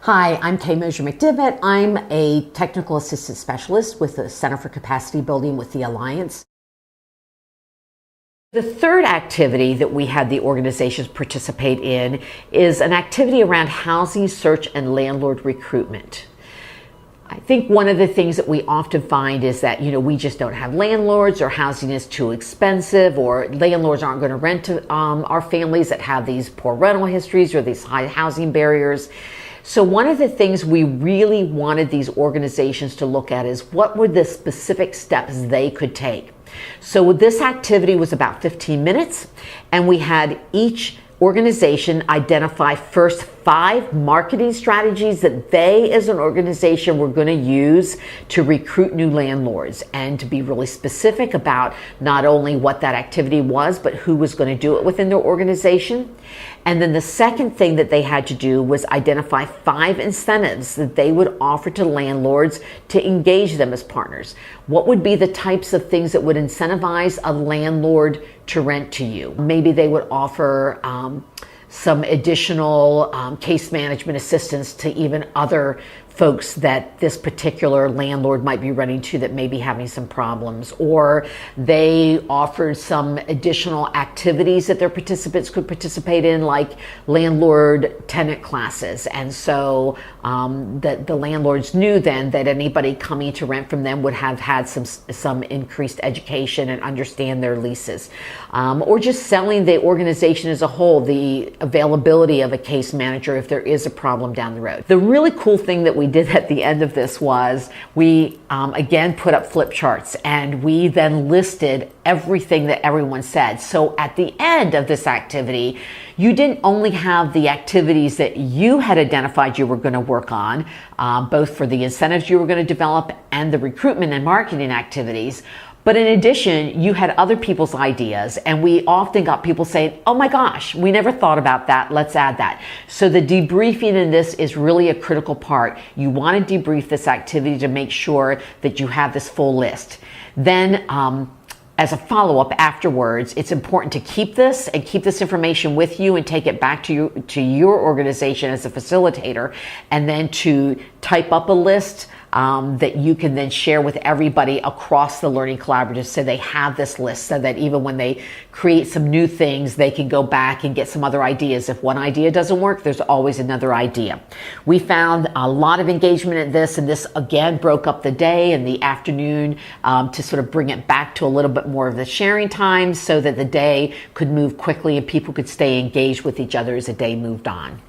Hi, I'm Kay Mosier-McDivitt. I'm a technical assistant specialist with the Center for Capacity Building with the Alliance. The third activity that we had the organizations participate in is an activity around housing search and landlord recruitment. I think one of the things that we often find is that, we just don't have landlords, or housing is too expensive, or landlords aren't going to rent to our families that have these poor rental histories or these high housing barriers. So one of the things we really wanted these organizations to look at is what were the specific steps they could take. So this activity was about 15 minutes, and we had each organization identify first 5 marketing strategies that they as an organization were going to use to recruit new landlords, and to be really specific about not only what that activity was, but who was going to do it within their organization. And then the second thing that they had to do was identify 5 incentives that they would offer to landlords to engage them as partners. What would be the types of things that would incentivize a landlord to rent to you? Maybe they would offer some additional case management assistance to even other folks that this particular landlord might be renting to that may be having some problems, or they offered some additional activities that their participants could participate in, like landlord tenant classes. And so the landlords knew then that anybody coming to rent from them would have had some increased education and understand their leases, or just selling the organization as a whole, the availability of a case manager if there is a problem down the road. The really cool thing that we did at the end of this was we again put up flip charts, and we then listed everything that everyone said. So at the end of this activity, you didn't only have the activities that you had identified you were going to work on, both for the incentives you were going to develop and the recruitment and marketing activities, but in addition, you had other people's ideas, and we often got people saying, oh my gosh, we never thought about that, let's add that. So the debriefing in this is really a critical part. You want to debrief this activity to make sure that you have this full list. Then, as a follow-up afterwards, it's important to keep this information with you and take it back to your organization as a facilitator, and then to type up a list that you can then share with everybody across the Learning Collaborative, so they have this list, so that even when they create some new things, they can go back and get some other ideas. If one idea doesn't work, there's always another idea. We found a lot of engagement in this, and this again broke up the day and the afternoon to sort of bring it back to a little bit more of the sharing time, so that the day could move quickly and people could stay engaged with each other as the day moved on.